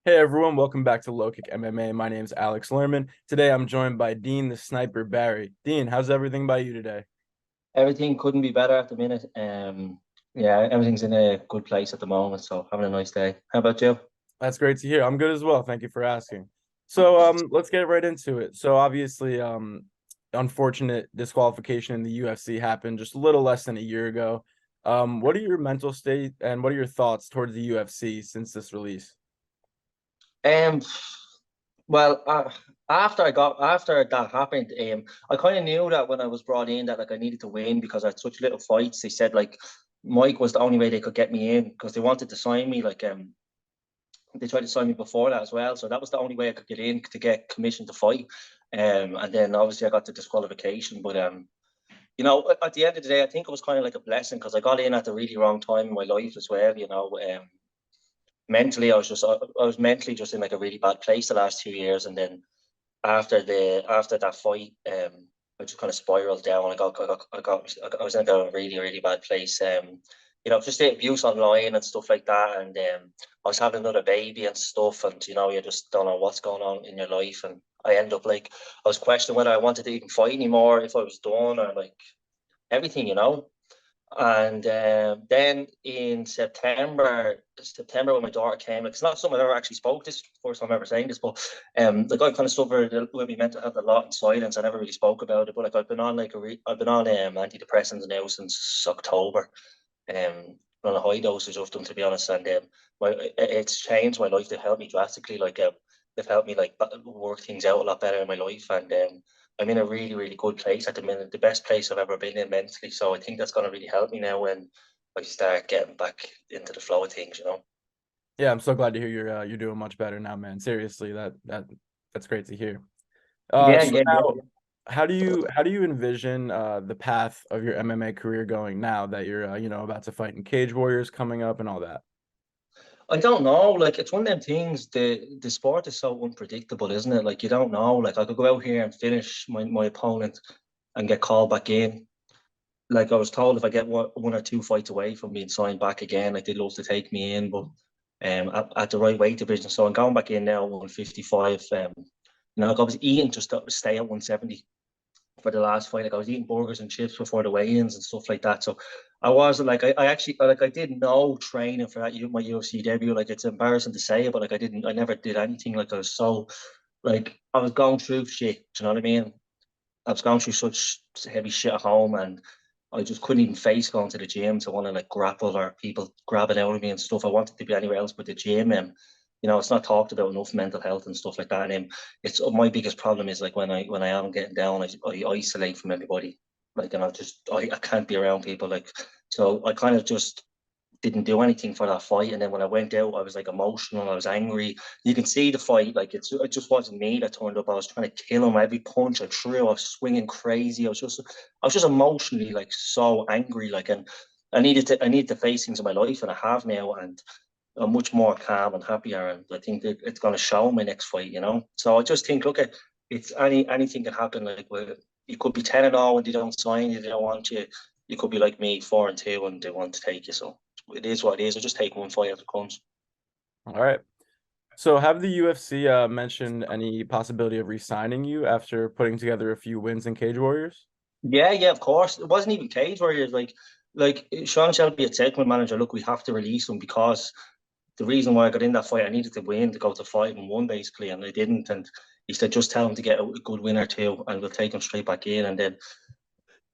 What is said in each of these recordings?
Hey everyone, welcome back to LowKickMMA. My name's Alex Lerman. Today I'm joined by Dean the Sniper Barry. Dean, how's everything by you today? Everything couldn't be better at the minute. Yeah, everything's in a good place at the moment, so having a nice day. How about you? That's great to hear. I'm good as well. Thank you for asking. So let's get right into it. So obviously unfortunate disqualification in the UFC happened just a little less than a year ago. What are your mental state and what are your thoughts towards the UFC since this release? Um, well, after that happened, I kind of knew that when I was brought in that like I needed to win because I had such little fights. They said like Mike was the only way they could get me in because they wanted to sign me. They tried to sign me before that as well, so that was the only way I could get in to get commission to fight. And then obviously I got the disqualification, but at the end of the day, I think it was kind of like a blessing because I got in at the really wrong time in my life as well. Mentally, I was mentally just in like a really bad place the last 2 years, and then after that fight, I just kind of spiraled down. I was in a really really bad place. Just the abuse online and stuff like that, and I was having another baby and stuff, and you just don't know what's going on in your life, and I end up like I was questioning whether I wanted to even fight anymore, if I was done, or like everything. And then in September when my daughter came, like it's not something I ever actually spoke. This is the first time I'm ever saying this, but like I kind of suffered with me mental health a lot in silence. I never really spoke about it, but like I've been on antidepressants now since October, on a high dosage of them to be honest, and it's changed my life. They've helped me drastically. They've helped me like work things out a lot better in my life, and I'm in a really, really good place at the minute, the best place I've ever been in mentally. So I think that's going to really help me now when I start getting back into the flow of things. Yeah, I'm so glad to hear you're doing much better now, man. Seriously, that's great to hear. Yeah, So yeah, now, yeah. how do you envision the path of your MMA career going now that you're about to fight in Cage Warriors coming up and all that? I don't know. Like it's one of them things. The sport is so unpredictable, isn't it? Like you don't know. Like I could go out here and finish my opponent and get called back in. Like I was told, if I get one or two fights away from being signed back again, like they'd love to take me in, but at the right weight division. So I'm going back in now at 155. Like I was eating just to stay at 170 for the last fight. Like I was eating burgers and chips before the weigh-ins and stuff like that. So I was like, I actually like I did no training for that my UFC debut. Like it's embarrassing to say it, but like I never did anything. Like I was so like I was going through shit. Do you know what I mean? I was going through such heavy shit at home, and I just couldn't even face going to the gym to want to like grapple or people grabbing out of me and stuff. I wanted to be anywhere else but the gym, and it's not talked about enough, mental health and stuff like that. And it's my biggest problem is like when I am getting down, I isolate from everybody. Like, and I can't be around people. Like, so I kind of just didn't do anything for that fight. And then when I went out, I was like emotional. I was angry. You can see the fight. Like it just wasn't me that turned up. I was trying to kill him. Every punch I threw, I was swinging crazy. I was just emotionally like so angry. Like, and I needed to face things in my life, and I have now, and I'm much more calm and happier. And I think that it's going to show my next fight. So I just think, look at it's anything can happen. Like, you could be 10-0 and they don't sign you, they don't want you. You could be like me, 4-2, and they want to take you. So it is what it is. I just take one fight as it comes. All right. So have the UFC mentioned any possibility of re-signing you after putting together a few wins in Cage Warriors? Yeah, yeah, of course. It wasn't even Cage Warriors. Like Sean Shelby had said to my manager, look, we have to release him because the reason why I got in that fight, I needed to win to go to 5-1 basically, and I didn't. And he said, just tell him to get a good win or two, and we'll take him straight back in. And then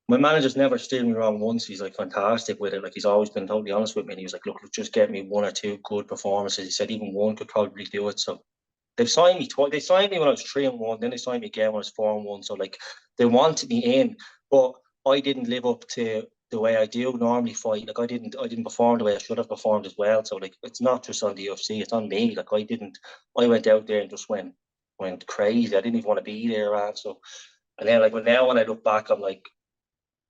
my manager's never steered me wrong once. He's like fantastic with it. Like he's always been totally honest with me. And he was like, look, just get me one or two good performances. He said even one could probably do it. So they've signed me twice. They signed me when I was 3-1. Then they signed me again when I was 4-1. So like they wanted me in, but I didn't live up to the way I do normally fight. Like I didn't perform the way I should have performed as well. So like it's not just on the UFC, it's on me. Like I went out there and just went crazy. I didn't even want to be there, man. So and then like but now when I look back, I'm like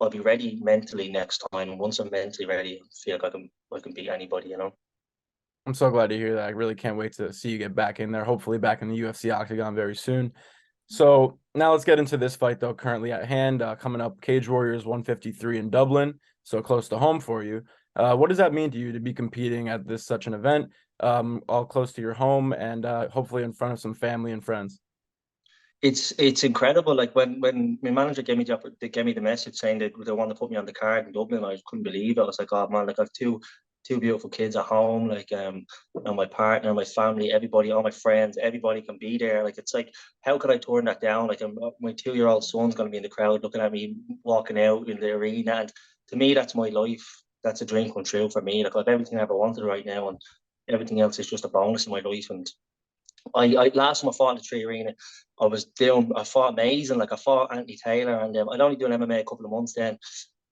I'll be ready mentally next time. And once I'm mentally ready, I feel like I can beat anybody. I'm so glad to hear that. I really can't wait to see you get back in there, hopefully back in the UFC octagon very soon. So now let's get into this fight though, currently at hand, coming up Cage Warriors 153 in Dublin, so close to home for you. What does that mean to you to be competing at this such an event? all close to your home and hopefully in front of some family and friends. It's incredible. Like when my manager gave me they gave me the message saying that they want to put me on the card in Dublin, I couldn't believe it. I was like, oh man, like I've two beautiful kids at home, like and my partner, my family, everybody, all my friends, everybody can be there. Like it's like, how could I turn that down? Like my 2-year-old son's gonna be in the crowd looking at me walking out in the arena, and to me, that's my life. That's a dream come true for me. Like I've everything I ever wanted right now, and everything else is just a bonus in my life. And I last time I fought in the Tree Arena, I fought amazing. Like I fought Anthony Taylor, and I'd only done MMA a couple of months then,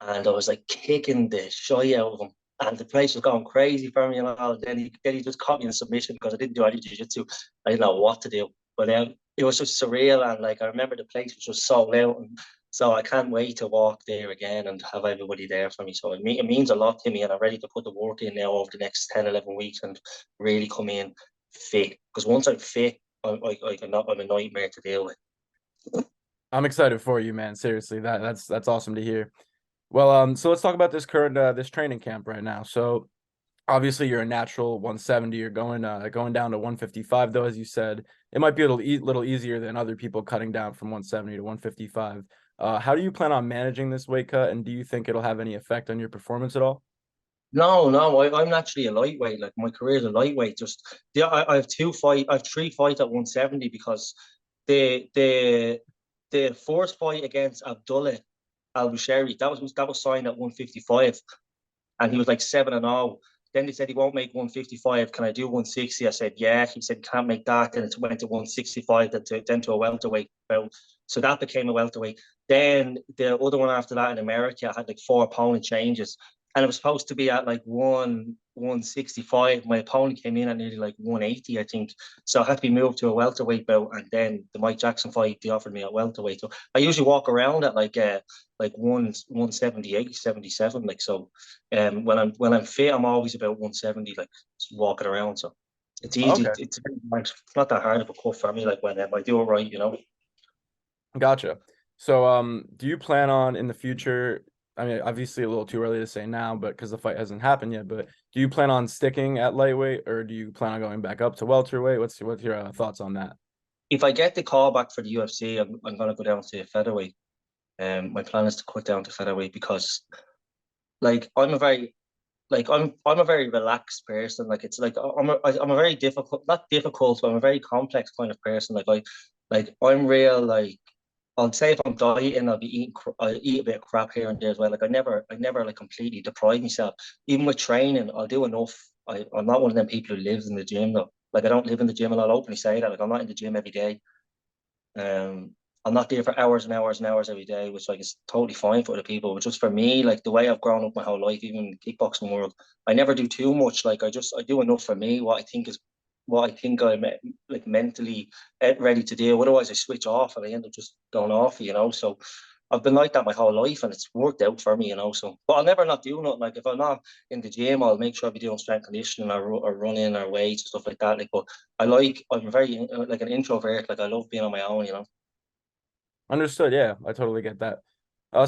and I was like kicking the shy out of him, and the place was going crazy for me and all. Then he just caught me in submission because I didn't do any jiu-jitsu. I didn't know what to do, but it was just surreal, and like I remember the place was just sold out, and so I can't wait to walk there again and have everybody there for me. So it means a lot to me, and I'm ready to put the work in now over the next 10, 11 weeks and really come in fit. Because once I'm fit, I'm a nightmare to deal with. I'm excited for you, man. Seriously, that's awesome to hear. Well, so let's talk about this current this training camp right now. So obviously you're a natural 170. You're going down to 155 though, as you said. It might be a little easier than other people cutting down from 170 to 155. How do you plan on managing this weight cut, and do you think it'll have any effect on your performance at all? No, I'm actually a lightweight. Like my career is a lightweight. Just yeah, I have 3 fights at 170 because the the the first fight against Abdullah Al Bushari that was signed at 155, and he was like 7-0. Then they said he won't make 155. Can I do 160? I said yeah. He said can't make that. Then it went to 165. Then to a welterweight belt. So that became a welterweight. Then the other one after that in America had like 4 opponent changes, and it was supposed to be at like 165. My opponent came in at nearly like 180, I think. So I had to be moved to a welterweight belt, and then the Mike Jackson fight they offered me at welterweight. So I usually walk around at like 178, 77. Like so when I'm fit, I'm always about 170, like walking around. So it's easy. Okay, It's not that hard of a cut for me. Like when I do it right. gotcha. So do you plan on in the future? I mean, obviously a little too early to say now, but because the fight hasn't happened yet. But do you plan on sticking at lightweight, or do you plan on going back up to welterweight? What's your thoughts on that? If I get the call back for the UFC, I'm gonna go down to featherweight. My plan is to cut down to featherweight because like I'm a very relaxed person. Like it's like I'm a very difficult, not difficult, but I'm a very complex kind of person. I'm real like I'll say if I'm dieting, I'll eat a bit of crap here and there as well. Like I never like completely deprive myself. Even with training, I'll do enough. I'm not one of them people who lives in the gym though. Like I don't live in the gym, and I'll openly say that. Like I'm not in the gym every day. Um, I'm not there for hours and hours and hours every day, which like is totally fine for other people. But just for me, like the way I've grown up my whole life, even in the kickboxing world, I never do too much. Like I do enough for me. What I think I'm like mentally ready to do. Otherwise, I switch off and I end up just going off. So I've been like that my whole life, and it's worked out for me. So, but I'll never not do nothing. Like if I'm not in the gym, I'll make sure I be doing strength conditioning or running or weights and stuff like that. Like, but I'm very like an introvert. Like I love being on my own. Understood. Yeah, I totally get that.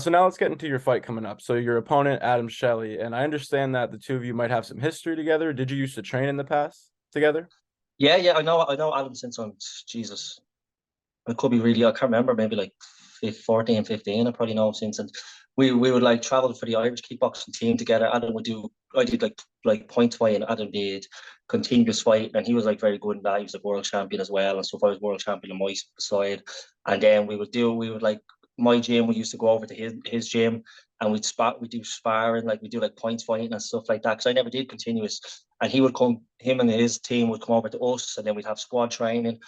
So now let's get into your fight coming up. So your opponent, Adam Shelley, and I understand that the two of you might have some history together. Did you used to train in the past together? Yeah, I know Adam since I'm Jesus. I could be really, I can't remember, maybe like 14, 15. I probably know him since. And we would like travel for the Irish kickboxing team together. I did like points fight, and Adam did continuous fight. And he was like very good in that. He was a world champion as well. And so I was world champion on my side. And then we would like, my gym, we used to go over to his gym, and we do sparring, like we do like points fighting and stuff like that. Cause I never did continuous. And him and his team would come over to us, and then we'd have squad training,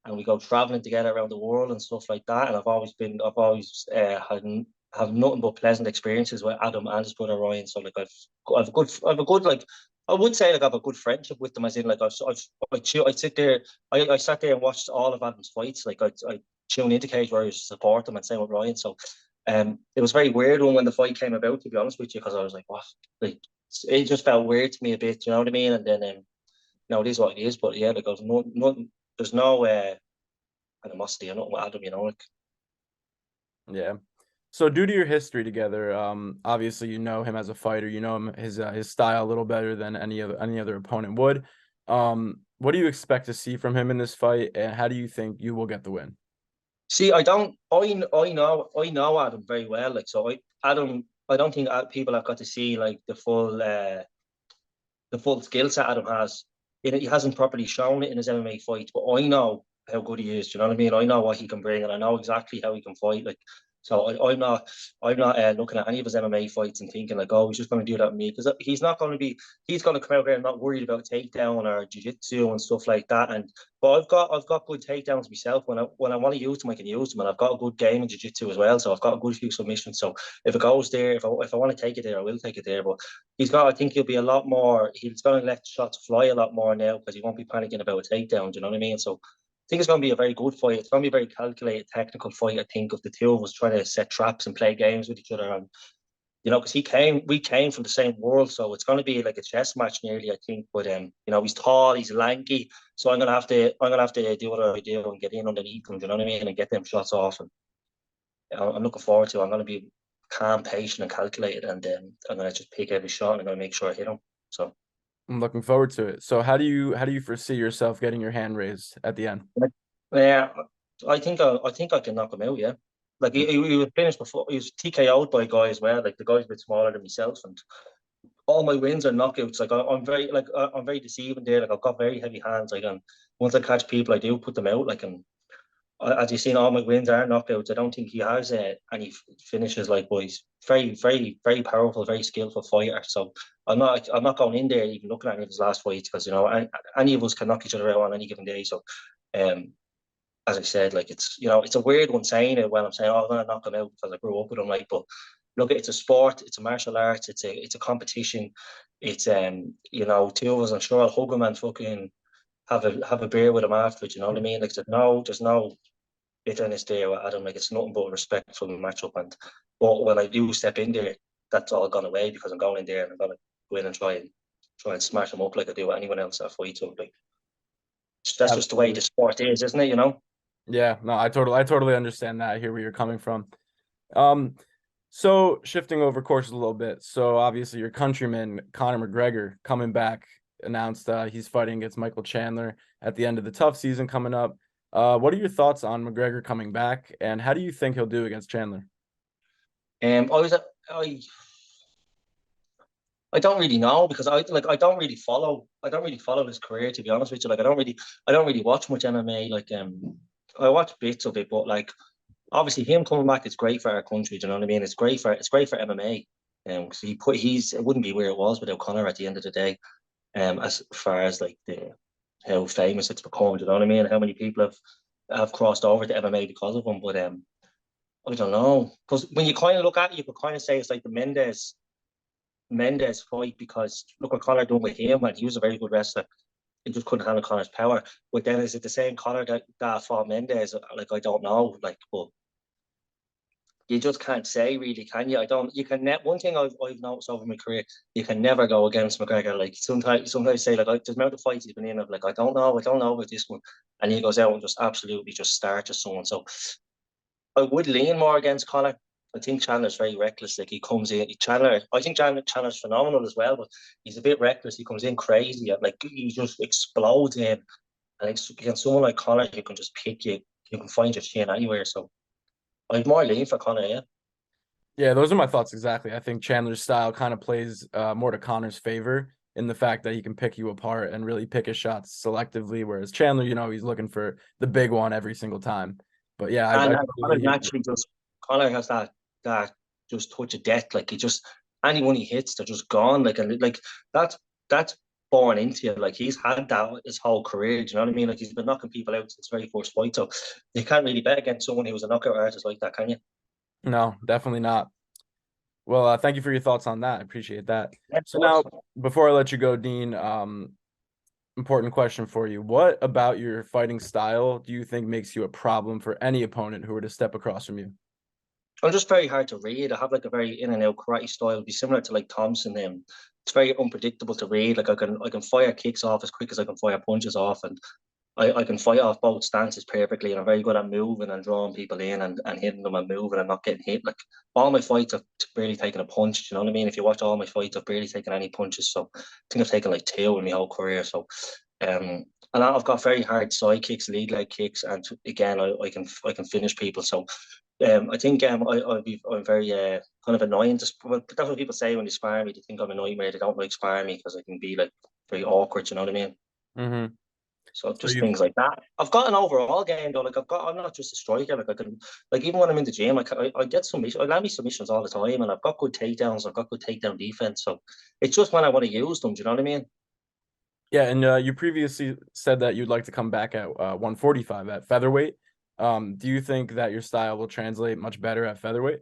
and we go traveling together around the world and stuff like that. And I've always had have nothing but pleasant experiences with Adam and his brother Ryan. So like I've a good like I would say like I have a good friendship with them. As in like I sit there, I sat there and watched all of Adam's fights. Like I tune into Cage Warriors to support them, and same with Ryan. So it was very weird when the fight came about, to be honest with you, because I was like, what, like it just felt weird to me a bit. You know what I mean? And then it is what it is. But yeah, like there's no animosity or nothing with Adam. Like Yeah. So due to your history together, obviously you know him as a fighter, you know him his style a little better than any other opponent would. What do you expect to see from him in this fight, and how do you think you will get the win? See, I don't. I know Adam very well. Like, so Adam. I don't think people have got to see like the full skill set Adam has. He hasn't properly shown it in his MMA fights, but I know how good he is. Do you know what I mean? I know what he can bring, and I know exactly how he can fight. Like, so I'm not looking at any of his MMA fights and thinking like, oh, he's just going to do that with me, because he's not going to be. He's going to come out here and not worried about takedown or jiu-jitsu and stuff like that. And but I've got good takedowns myself. When I want to use them, I can use them, and I've got a good game in jiu-jitsu as well. So I've got a good few submissions. So if it goes there, if I want to take it there, I will take it there. But I think he'll be a lot more. He's going to let shots fly a lot more now because he won't be panicking about a takedown. Do you know what I mean? So I think it's going to be a very good fight. It's going to be a very calculated, technical fight. I think of the two of us trying to set traps and play games with each other, and because we came from the same world, so it's going to be like a chess match nearly. I think, but he's tall, he's lanky, so I'm gonna have to do what I do and get in underneath him. Do you know what I mean? And get them shots off, and I'm looking forward to it. I'm going to be calm, patient, and calculated, and I'm going to just pick every shot, and I'm going to make sure I hit him. So. I'm looking forward to it. So how do you foresee yourself getting your hand raised at the end? Yeah, I think I can knock him out. Yeah, like he was finished before. He was TKO'd by a guy as well. Like the guy's a bit smaller than myself, and all my wins are knockouts. Like I'm very deceiving there. Like I've got very heavy hands. Like, and once I catch people, I do put them out. Like, and as you've seen, all my wins are knockouts. I don't think he has any finishes like boys. Very, very, very powerful, very skillful fighter. So I'm not going in there even looking at any of his last fights, because any of us can knock each other out on any given day. So um as I said, like it's a weird one saying it when I'm saying, oh, I'm gonna knock him out because I grew up with him. Like, but look, it's a sport, it's a martial arts, it's a competition. It's two of us. I'm sure I'll hug him and fucking have a beer with him afterwards. You know what I mean? Like, there's no bitterness there with Adam. Like, it's nothing but a respectful matchup. And but when I do step in there, that's all gone away, because I'm going in there and I'm gonna go in and try and smash him up like I do with anyone else that fights him. Like, that's just the way Absolutely. the sport is, isn't it? Yeah, no, I totally understand that. I hear where you're coming from. Um, so shifting over course a little bit. So obviously your countryman Conor McGregor coming back announced he's fighting against Michael Chandler at the end of the tough season coming up. What are your thoughts on McGregor coming back, and how do you think he'll do against Chandler? I was I I don't really know, because I don't really follow his career, to be honest with you. Like, I don't really watch much MMA. Like, I watch bits of it, but like, obviously him coming back is great for our country. Do you know what I mean? It's great for MMA. Because it wouldn't be where it was without Conor at the end of the day. As far as like the how famous it's become, do you know what I mean? How many people have crossed over to MMA because of him? But I don't know, because when you kind of look at it, you could kind of say it's like the Mendes fight, because look what Conor done with him, and he was a very good wrestler. He just couldn't handle Conor's power. But then is it the same Conor that fought Mendes? Like, I don't know. Like, but you just can't say, really, can you? I don't. You can net one thing I've noticed over my career. You can never go against McGregor. Like, sometimes say, like, the amount of fights he's been in, of like, I don't know about this one, and he goes out and just absolutely just starches someone. So I would lean more against Conor. I think Chandler's very reckless. Like, he comes in, I think Chandler's phenomenal as well, but he's a bit reckless. He comes in crazy, and like, he just explodes in. And against someone like Conor, you can just pick you. You can find your chin anywhere. So I'd more lean for Conor. Yeah. Yeah, those are my thoughts exactly. I think Chandler's style kind of plays more to Connor's favor in the fact that he can pick you apart and really pick his shots selectively, whereas Chandler, he's looking for the big one every single time. But yeah, I And totally hear you. Conor has that just touch of death. Like, he just, anyone he hits, they're just gone. Like, and like, that's born into you. Like, he's had that his whole career. Do you know what I mean? Like, he's been knocking people out since very first fight. So you can't really bet against someone who was a knockout artist like that, can you? No, definitely not. Well, thank you for your thoughts on that. I appreciate that. Yeah, of So now, course. before I let you go, Dean, important question for you. What about your fighting style do you think makes you a problem for any opponent who were to step across from you? I'm just very hard to read. I have like a very in and out karate style. It'd be similar to like Thompson. It's very unpredictable to read. Like, I can fire kicks off as quick as I can fire punches off, and I can fight off both stances perfectly, and I'm very good at moving and drawing people in, and hitting them and moving and not getting hit. Like, all my fights, I've barely taken a punch. Do you know what I mean? If you watch all my fights, I've barely taken any punches. So I think I've taken like two in my whole career. So And I've got very hard side kicks, lead leg kicks, and again, I can finish people. So I think I'm very kind of annoying. Well, that's what people say when they spar me. They think I'm a nightmare. They don't like sparring me because I can be like very awkward. You know what I mean? Mm-hmm. So So just you things like that. I've got an overall game though. Like I'm not just a striker. Like I can, like even when I'm in the gym, I get submissions. I land me submissions all the time, and I've got good takedowns. I've got good takedown defense. So it's just when I want to use them. Do you know what I mean? Yeah, and you previously said that you'd like to come back at 145 at featherweight. Do you think that your style will translate much better at featherweight?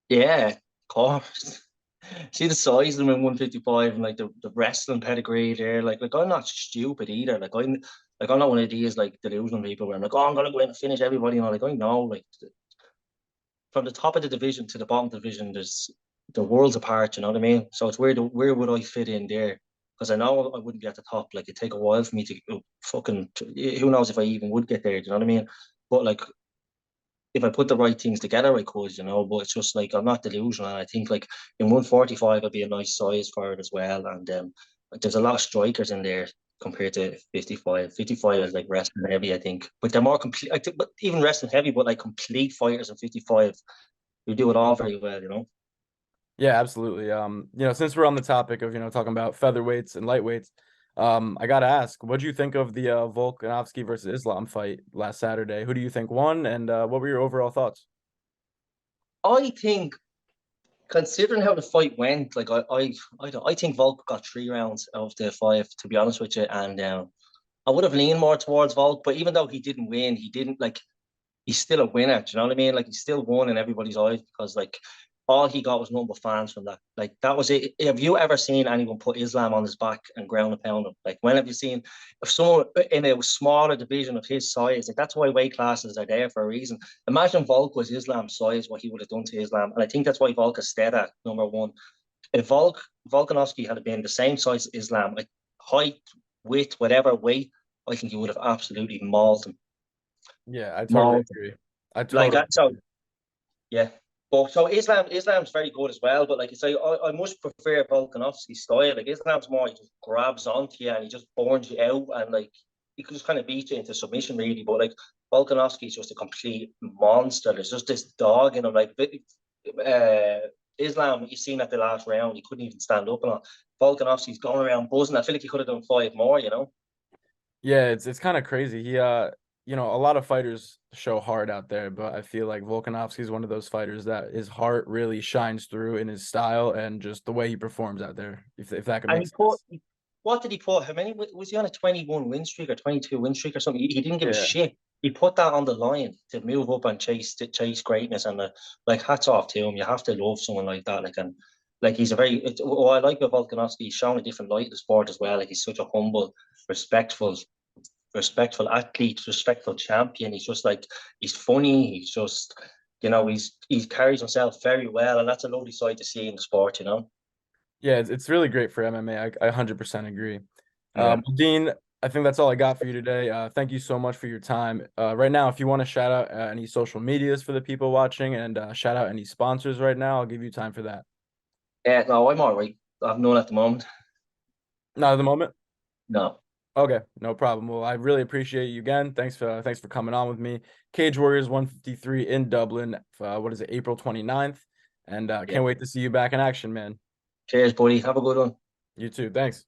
Yeah, of course. See the size of them in 155 and like the wrestling pedigree there. Like I'm not stupid either. I'm not one of these like delusional people where I'm like, oh, I'm gonna go in and finish everybody. You know, like I know, like from the top of the division to the bottom of the division, there's the worlds apart. You know what I mean? So it's where would I fit in there? Because I know I wouldn't be at the top. Like it'd take a while for me to fucking. Who knows if I even would get there? Do you know what I mean? But like if I put the right things together, I could, you know. But it's just like I'm not delusional. And I think like in 145, I'd be a nice size for it as well. And there's a lot of strikers in there compared to 55. 55 is like wrestling heavy, I think. But they're more complete. But even wrestling heavy, but like complete fighters in 55, who do it all very well, you know. Yeah, absolutely. Since we're on the topic of, talking about featherweights and lightweights, I gotta ask, what do you think of the Volkanovski versus Islam fight last Saturday? Who do you think won, and what were your overall thoughts? I think considering how the fight went, like I think Volk got 3 rounds of the 5, to be honest with you, and I would have leaned more towards Volk, but even though he didn't win, he didn't like he's still a winner. Do you know what I mean? Like he still won in everybody's eyes because like all he got was number fans from that. Like that was it. Have you ever seen anyone put Islam on his back and ground and pound him? Like when have you seen if someone in a smaller division of his size? Like that's why weight classes are there for a reason. Imagine Volk was Islam's size, what he would have done to Islam, and I think that's why Volk is stead at number 1. If Volkanovski had been the same size as Islam, like height, width, whatever weight, I think he would have absolutely mauled him. Yeah, I totally Mauled him. agree. I Like totally so, agree. yeah. But so Islam's very good as well. But like you say, I much prefer Volkanovski's style. Like Islam's more he just grabs onto you and he just burns you out and like he could just kind of beat you into submission really. But like Volkanovski's just a complete monster. There's just this dog in him. Like uh, Islam, you seen at the last round, he couldn't even stand up and all. Volkanovski's going around buzzing. I feel like he could have done 5 more, you know. Yeah, it's kind of crazy. A lot of fighters show heart out there, but I feel like Volkanovski is one of those fighters that his heart really shines through in his style and just the way he performs out there. If that could And make he put, sense. what did he put? How many was he on a 21 win streak or 22 win streak or something? He didn't give a Yeah. shit. He put that on the line to move up and chase greatness. And like hats off to him. You have to love someone like that. Like he's a very. What I like about Volkanovski, he's shown a different light in the sport as well. Like he's such a humble, respectful, respectful athlete, respectful champion. He's just like he's funny. He's just he carries himself very well, and that's a lovely side to see in the sport. You know. Yeah, it's really great for MMA. I 100% agree. Yeah. Dean, I think that's all I got for you today. Thank you so much for your time. Right now, if you want to shout out any social medias for the people watching and shout out any sponsors right now, I'll give you time for that. Yeah. No, I'm all right. I've none at the moment. Not at the moment. No. Okay, no problem. Well, I really appreciate you again. Thanks for coming on with me. Cage Warriors 153 in Dublin. What is it, April 29th? And Yeah. can't wait to see you back in action, man. Cheers, buddy. Have a good one. You too. Thanks.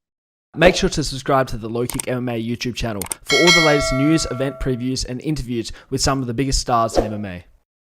Make sure to subscribe to the LowKick MMA YouTube channel for all the latest news, event previews, and interviews with some of the biggest stars in MMA.